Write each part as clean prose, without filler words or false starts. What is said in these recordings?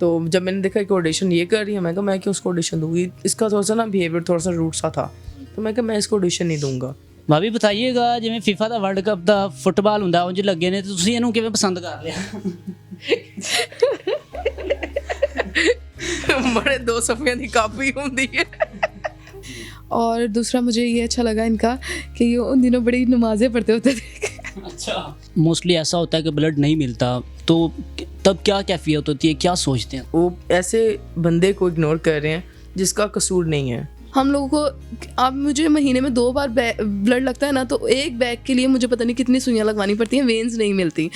तो जब मैंने देखा कि ऑडिशन ये कर रही है, मैं कहा मैं क्यों उसको ऑडिशन दूँगी, इसका थोड़ा सा ना बिहेवियर थोड़ा सा रूड सा था, तो मैं कहा मैं इसको ऑडिशन नहीं दूँगा। भाभी बताइएगा जिਵੇਂ फीफा ਦਾ ਵਰਲਡ ਕੱਪ ਦਾ ਫੁੱਟਬਾਲ ਹੁੰਦਾ ਉਂਝ ਲੱਗੇ ਨੇ, ਤੇ ਤੁਸੀਂ ਇਹਨੂੰ ਕਿਵੇਂ ਪਸੰਦ ਕਰ ਲਿਆ? बड़े दो सफिया की काफ़ी होती है। और दूसरा मुझे ये अच्छा लगा इनका कि ये उन दिनों बड़ी नमाज़ें पढ़ते होते थे। अच्छा, मोस्टली ऐसा होता है कि ब्लड नहीं मिलता, तो तब क्या कैफियत होती है, क्या सोचते हैं? वो ऐसे बंदे को इग्नोर कर रहे हैं जिसका कसूर नहीं है। हम लोगों को अब मुझे महीने में 2 बार ब्लड लगता है ना, तो एक बैग के लिए मुझे पता नहीं कितनी सुइयां लगवानी पड़ती हैं, वेन्स नहीं मिलती।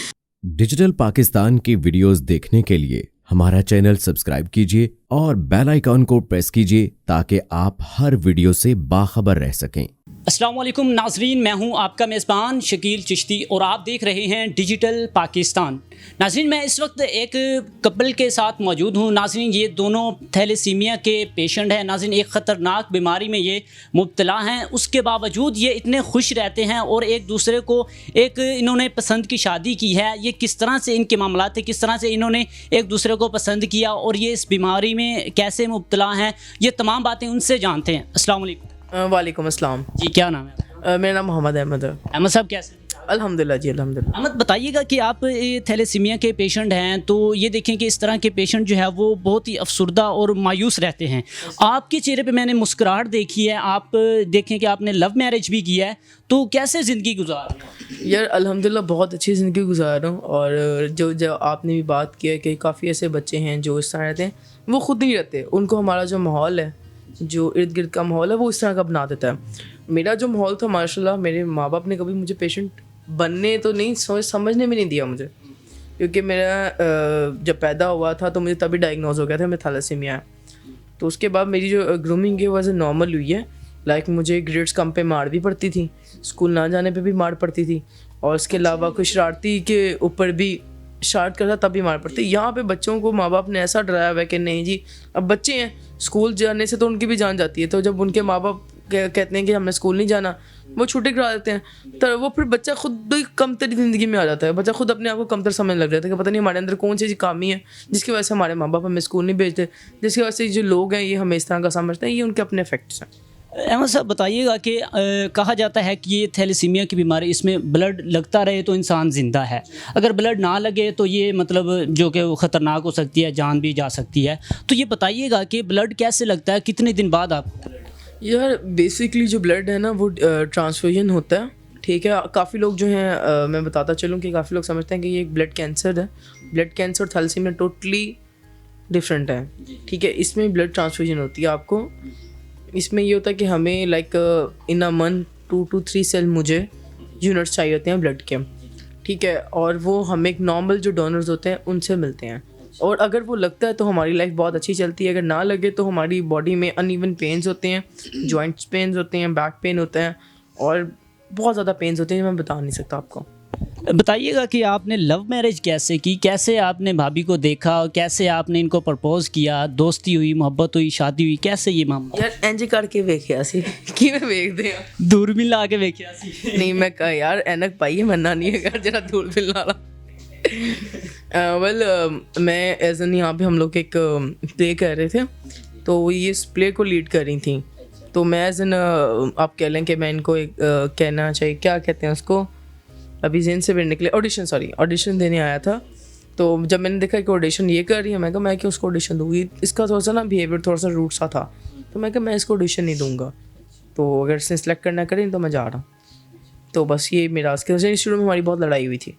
डिजिटल पाकिस्तान की वीडियोस देखने के लिए हमारा चैनल सब्सक्राइब कीजिए और बेल आइकॉन को प्रेस कीजिए ताकि आप हर वीडियो से बाखबर रह सकें। अस्सलाम वालेकुम नाजरीन, मैं हूं आपका मेज़बान शकील चिश्ती और आप देख रहे हैं डिजिटल पाकिस्तान। नाजरीन, मैं इस वक्त एक कपल के साथ मौजूद हूं। नाजरीन, ये दोनों थैलेसीमिया के पेशेंट हैं। नाजरीन, एक ख़तरनाक बीमारी में ये मुब्तला हैं, उसके बावजूद ये इतने खुश रहते हैं और एक दूसरे को एक इन्होंने पसंद की शादी की है। ये किस तरह से इनके मामलात थे, किस तरह से इन्होंने एक दूसरे को पसंद किया और ये इस बीमारी में कैसे मुब्तला हैं, ये तमाम बातें उनसे जानते हैं। अस्सलाम वालेकुम। वालेकुम अस्सलाम। जी, क्या नाम है? मेरा नाम मोहम्मद अहमद है। अहमद साहब कैसे हैं? अल्हम्दुलिल्लाह जी, अल्हम्दुलिल्लाह। अहमद, बताइएगा कि आप थैलेसीमिया के पेशेंट हैं, तो ये देखें कि इस तरह के पेशेंट जो है वो बहुत ही अफसुर्दा और मायूस रहते हैं। आपके चेहरे पे मैंने मुस्कुराहट देखी है, आप देखें कि आपने लव मैरिज भी किया है, तो कैसे ज़िंदगी गुजार रहे हैं? यार अल्हम्दुलिल्लाह बहुत अच्छी ज़िंदगी गुजार रहा हूँ। और जो आपने भी बात की है कि काफ़ी ऐसे बच्चे हैं जो इस तरह रहते हैं, वो खुद नहीं रहते, उनको हमारा जो माहौल है, जो इर्द गिर्द का माहौल है, वो इस तरह का बना देता है। मेरा जो माहौल था माशाल्लाह, मेरे माँ बाप ने कभी मुझे पेशेंट बनने तो नहीं समझने में नहीं दिया मुझे, क्योंकि मेरा जब पैदा हुआ था तो मुझे तभी डायग्नोज हो गया था मैं थैलेसीमिया है। तो उसके बाद मेरी जो ग्रूमिंग है वो ऐसे नॉर्मल हुई है। लाइक मुझे ग्रेड्स कम पे मार भी पड़ती थी, स्कूल ना जाने पे भी मार पड़ती थी, और इसके अलावा कोई शरारती के ऊपर भी शरारत करता तब भी मार पड़ती। यहाँ पे बच्चों को माँ बाप ने ऐसा डराया हुआ है कि नहीं जी, अब बच्चे हैं, स्कूल जाने से तो उनकी भी जान जाती है, तो जब उनके माँ बाप कहते हैं कि हमने स्कूल नहीं जाना, वो छुट्टी करा देते हैं, तो वो फिर बच्चा खुद ही कमतर ज़िंदगी में आ जाता है। बच्चा खुद अपने आप को कमतर समझने लग जाता है कि पता नहीं हमारे अंदर कौन सी खामी है जिसकी वजह से हमारे माँ बाप हमें स्कूल नहीं भेजते, जिसकी वजह से जो लोग हैं ये हमें इस तरह का समझते हैं। ये उनके अपने इफेक्ट्स हैं। अहमद साहब, बताइएगा कि कहा जाता है कि ये थैलेसीमिया की बीमारी, इसमें ब्लड लगता रहे तो इंसान ज़िंदा है, अगर ब्लड ना लगे तो ये मतलब जो कि वो ख़तरनाक हो सकती है, जान भी जा सकती है। तो ये बताइएगा कि ब्लड कैसे लगता है, कितने दिन बाद आपको? यार बेसिकली जो ब्लड है ना वो ट्रांसफ्यूजन होता है, ठीक है। काफ़ी लोग जो हैं मैं बताता चलूँ कि काफ़ी लोग समझते हैं कि ये एक ब्लड कैंसर है। ब्लड कैंसर और थैलेसीमिया टोटली डिफरेंट है, ठीक है। इसमें ब्लड ट्रांसफ्यूजन होती है आपको। इसमें ये होता है कि हमें like in a month 2 to 3 sale मुझे यूनिट्स चाहिए होते हैं ब्लड के, ठीक है। और वो हमें एक नॉर्मल जो डोनर्स होते हैं उनसे मिलते हैं, और अगर वो लगता है तो हमारी लाइफ बहुत अच्छी चलती है। अगर ना लगे तो हमारी बॉडी में अनइवन पेन्स होते हैं, जॉइंट्स पेन्स होते हैं, बैक पेन होता है, और बहुत ज़्यादा पेन्स होते हैं जो मैं बता नहीं सकता आपको। बताइएगा कि आपने लव मैरिज कैसे की, कैसे आपने भाभी को देखा, कैसे आपने इनको प्रपोज किया, दोस्ती हुई, मोहब्बत हुई, शादी हुई, कैसे ये मामला? यार इंज करके वेखिया सी कि मैं वेखदे आ दूरबीन ला के वेखिया सी? नहीं, मैं कहा यार एनक पाई है, मन्ना नहीं है घर जरा दूरबीन ला ला। वेल मैं एज एन यहाँ पे हम लोग एक प्ले कर रहे थे, तो ये इस प्ले को लीड कर रही थी। तो मैं एज एन आप कह लें कि मैं इनको एक कहना चाहिए, क्या कहते हैं उसको, अभी जेन से भी निकले, ऑडिशन देने आया था। तो जब मैंने देखा कि ऑडिशन ये कर रही है, मैं कहा मैं क्यों उसको ऑडिशन दूँगी, इसका थोड़ा सा ना बिहेवियर थोड़ा सा रूड सा था, तो मैं कहा मैं इसको ऑडिशन नहीं दूँगा, तो अगर इसने सेलेक्ट करना करें तो मैं जा रहा हूँ। तो बस ये मेरा उसके शुरू में हमारी बहुत लड़ाई हुई थी।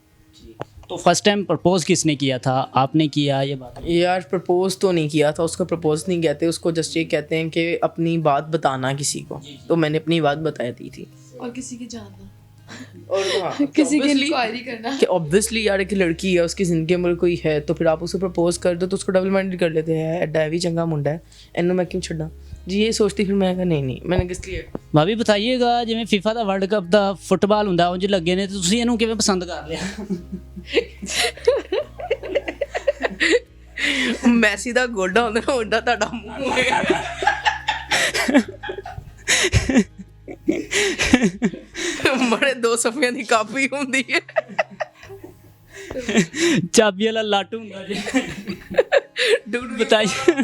तो फर्स्ट टाइम प्रपोज किसने किया था, आपने किया ये बात? यार प्रपोज तो नहीं किया था, उसको प्रपोज नहीं कहते, उसको जस्ट ये कहते हैं कि अपनी बात बताना किसी को। तो मैंने अपनी बात बताई थी और किसी की जानना और हाँ, किसी की इंक्वायरी करना कि ऑब्वियसली यार एक लड़की है, उसकी ज़िंदगी में कोई है, तो फिर आप उसको प्रपोज कर दो तो उसको डबल माइंडेड कर लेते हैं, एडा भी चंगा मुंडा है, इन्हों मैं क्यों छड़ा जी, ये सोचती। फिर मैं कहा नहीं मैंने किस लिए। भाभी बताइएगा जिਵੇਂ फीफा ਦਾ ਵਰਲਡ ਕੱਪ ਦਾ ਫੁੱਟਬਾਲ ਹੁੰਦਾ ਉਂਝ ਲੱਗੇ ਨੇ, ਤੇ ਤੁਸੀਂ ਇਹਨੂੰ ਕਿਵੇਂ ਪਸੰਦ ਕਰ ਲਿਆ? ਮੈਸੀ ਦਾ ਗੋਡਾ ਹੁੰਦਾ ਨਾ, ਓਡਾ ਤੁਹਾਡਾ ਮੂੰਹ ਹੋਏਗਾ। बड़े दो सफिया की काफ़ी होती है। ਚਾਬੀ ਵਾਲਾ ਲਾਟੂ ਹੁੰਦਾ ਜੀ। डू बताइए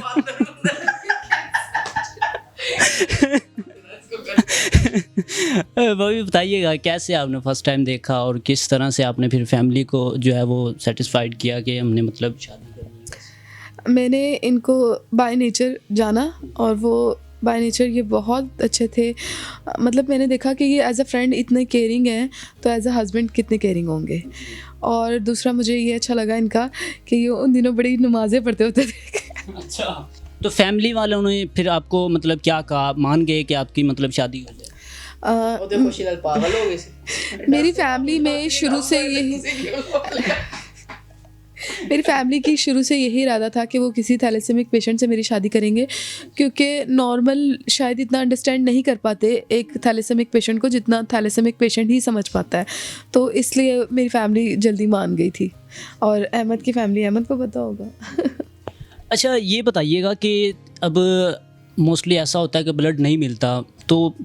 वो भी बताइएगा कैसे आपने फर्स्ट टाइम देखा और किस तरह से आपने फिर फैमिली को जो है वो सेटिस्फाइड किया कि हमने मतलब शादी करनी मैंने इनको बाय नेचर जाना और वो बाय नेचर ये बहुत अच्छे थे। मतलब मैंने देखा कि ये एज अ फ्रेंड इतने केयरिंग हैं तो एज अ हस्बैंड कितने केयरिंग होंगे। और दूसरा मुझे ये अच्छा लगा इनका कि ये उन दिनों बड़ी नमाज़ें पढ़ते होते थे। अच्छा, तो फैमिली वालों ने फिर आपको मतलब क्या कहा, मान गए कि आपकी मतलब शादी हो जाए? पागल हो गए। मेरी फैमिली में शुरू से यही मेरी फैमिली की शुरू से यही इरादा था कि वो किसी थैलेसेमिक पेशेंट से मेरी शादी करेंगे, क्योंकि नॉर्मल शायद इतना अंडरस्टैंड नहीं कर पाते एक थैलेसेमिक पेशेंट को जितना थैलेसेमिक पेशेंट ही समझ पाता है। तो इसलिए मेरी फैमिली जल्दी मान गई थी। और अहमद की फैमिली, अहमद को पता होगा। अच्छा, ये बताइएगा कि अब मोस्टली ऐसा होता है कि ब्लड नहीं मिलता, तो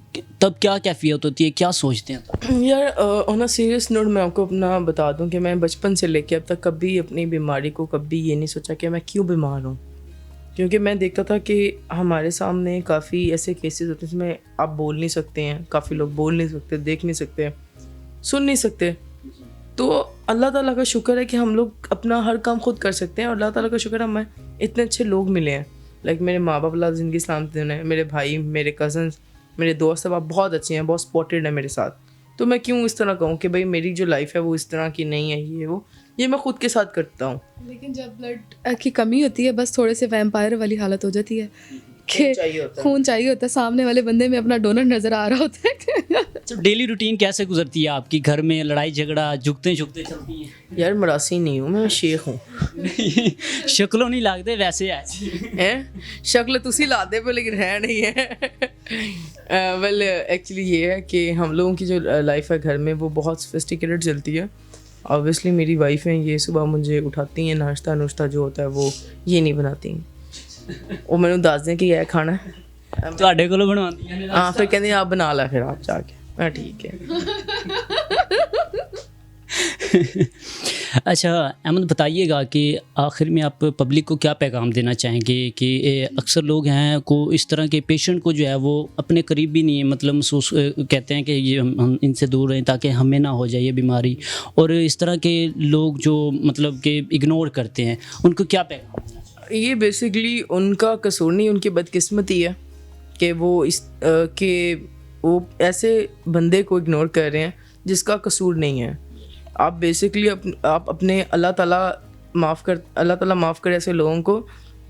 तब क्या कैफियत होती है, क्या सोचते हैं तब? यार ऑन अ सीरियस नोट मैं आपको अपना बता दूं कि मैं बचपन से लेके अब तक कभी अपनी बीमारी को कभी ये नहीं सोचा कि मैं क्यों बीमार हूँ। क्योंकि मैं देखता था कि हमारे सामने काफ़ी ऐसे केसेस होते हैं जिसमें आप बोल नहीं सकते हैं, काफ़ी लोग बोल नहीं सकते, देख नहीं सकते, सुन नहीं सकते। तो अल्लाह ताला का शुक्र है कि हम लोग अपना हर काम खुद कर सकते हैं और अल्लाह ताला का शुक्र है हमें इतने अच्छे लोग मिले हैं। लाइक मेरे माँ बाप अल्लाह ज़िंदगी सलामत दें, मेरे भाई, मेरे कज़न्स, मेरे दोस्त सब आप बहुत अच्छे हैं, बहुत सपोर्टेड है मेरे साथ। तो मैं क्यों इस तरह कहूँ कि भाई मेरी जो लाइफ है वो इस तरह की नहीं है, ये मैं खुद के साथ करता हूँ। लेकिन जब ब्लड की कमी होती है बस थोड़े से वैम्पायर वाली हालत हो जाती है कि खून चाहिए होता है, सामने वाले बंदे में अपना डोनर नज़र आ रहा होता है। तो डेली रूटीन कैसे गुजरती है आपकी? घर में लड़ाई झगड़ा, झुकते झुकते चलती हैं? यार मरासी नहीं हूँ मैं, शेख हूँ। शक्लों नहीं लागते वैसे हैं, शक्ल तुसी लाते पे लेकिन है नहीं है। वेल एक्चुअली ये है कि हम लोगों की जो लाइफ है घर में वो बहुत सोफिस्टिकेटेड चलती है। ऑब्वियसली मेरी वाइफ हैं, ये सुबह मुझे उठाती हैं, नाश्ता नुश्ता जो होता है वो ये नहीं बनाती हैं, वो मैंने दस दें कि यह खाना है ਤੁਹਾਡੇ ਕੋਲੋਂ ਬਣਵਾਉਂਦੀਆਂ ਨੇ? हाँ, फिर कहते हैं आप बना ला फिर आप जाके। मैं ठीक है। अच्छा अहमद, बताइएगा कि आखिर में आप पब्लिक को क्या पैगाम देना चाहेंगे कि अक्सर लोग हैं को इस तरह के पेशेंट को जो है वो अपने करीब भी नहीं मतलब महसूस कहते हैं कि ये हम इनसे दूर रहें ताकि हमें ना हो जाए ये बीमारी, और इस तरह के लोग जो मतलब कि इग्नोर करते हैं उनको क्या पैगाम देना चाहिए? ये बेसिकली उनका कसूर नहीं, उनकी बदकिस्मती है कि वो कि वो ऐसे बंदे को इग्नोर कर रहे हैं जिसका कसूर नहीं है। आप बेसिकली आप अपने अल्लाह ताला माफ़ कर ऐसे लोगों को।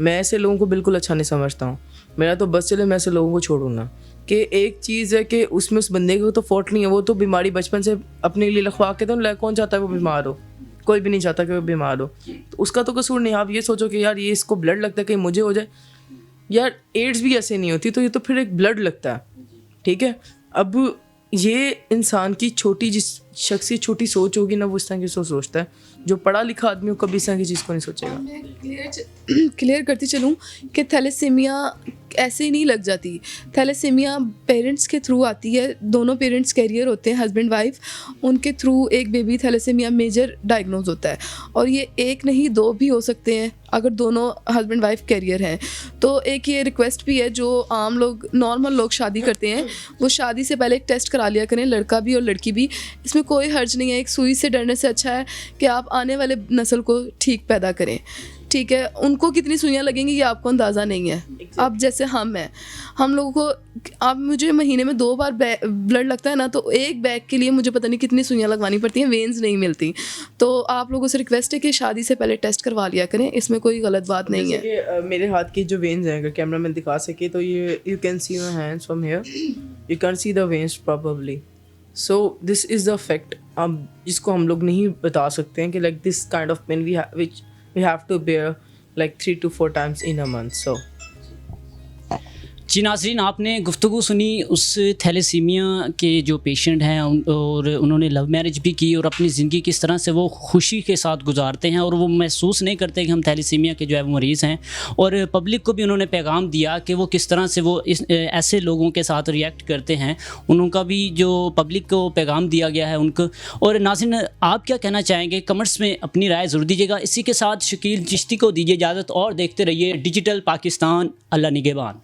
मैं ऐसे लोगों को बिल्कुल अच्छा नहीं समझता हूँ। मेरा तो बस चले मैं ऐसे लोगों को छोड़ूँ ना। कि एक चीज़ है कि उसमें उस बंदे को तो फॉल्ट नहीं है, वो तो बीमारी बचपन से अपने लिए लिखवा के, तो कौन चाहता है वो बीमार हो? कोई भी नहीं चाहता कि वो बीमार हो, तो उसका तो कसूर नहीं। आप ये सोचो कि यार ये इसको ब्लड लगता है कि मुझे हो जाए, यार एड्स भी ऐसे नहीं होती, तो ये तो फिर एक ब्लड लगता है, ठीक है। अब ये इंसान की छोटी जिस शख्स की छोटी सोच होगी ना, वो इस तरह की सोच सोचता है। जो पढ़ा लिखा आदमी हो कभी इस तरह की चीज़ को नहीं सोचेगा। मैं क्लियर करती चलूँ कि थैलेसीमिया ऐसे ही नहीं लग जाती। थैलेसीमिया पेरेंट्स के थ्रू आती है। दोनों पेरेंट्स कैरियर होते हैं, हस्बैंड वाइफ, उनके थ्रू एक बेबी थैलेसीमिया मेजर डायग्नोज होता है। और ये एक नहीं दो भी हो सकते हैं अगर दोनों हस्बैंड वाइफ कैरियर हैं। तो एक ये रिक्वेस्ट भी है, जो आम लोग नॉर्मल लोग शादी करते हैं वो शादी से पहले एक टेस्ट करा लिया करें, लड़का भी और लड़की भी। इसमें कोई हर्ज नहीं है। एक सुई से डरने से अच्छा है कि आप आने वाले नस्ल को ठीक पैदा करें, ठीक है। उनको कितनी सुइयाँ लगेंगी ये आपको अंदाज़ा नहीं है। अब जैसे हम हैं, हम लोगों को, अब मुझे महीने में 2 बार ब्लड लगता है ना, तो एक बैग के लिए मुझे पता नहीं कितनी सुइयाँ लगवानी पड़ती हैं, वेन्स नहीं मिलती। तो आप लोगों से रिक्वेस्ट है कि शादी से पहले टेस्ट करवा लिया करें, इसमें कोई गलत बात नहीं है। कि मेरे हाथ की जो वेन्स हैं, अगर कैमरा मैन दिखा सके तो ये you can see my hands from here, you can see the veins probably. So this is the fact. अब इसको हम लोग नहीं बता सकते हैं कि like this kind of pain which we have to bear like 3 to 4 times in a month. So जी नाज़रीन, आपने गुफ्तगू सुनी उस थैलेसीमिया के जो पेशेंट हैं और उन्होंने लव मैरिज भी की और अपनी ज़िंदगी किस तरह से वो खुशी के साथ गुजारते हैं और वो महसूस नहीं करते कि हम थैलेसीमिया के जो है वो मरीज़ हैं। और पब्लिक को भी उन्होंने पैगाम दिया कि वो किस तरह से वो ऐसे लोगों के साथ रिएक्ट करते हैं, उनका भी जो पब्लिक को पैगाम दिया गया है उनको। और नाज़रीन, आप क्या कहना चाहेंगे कमेंट्स में अपनी राय ज़रूर दीजिएगा। इसी के साथ शकील चिश्ती को दीजिए इजाज़त और देखते रहिए डिजिटल पाकिस्तान। अल्लाह निगहबान।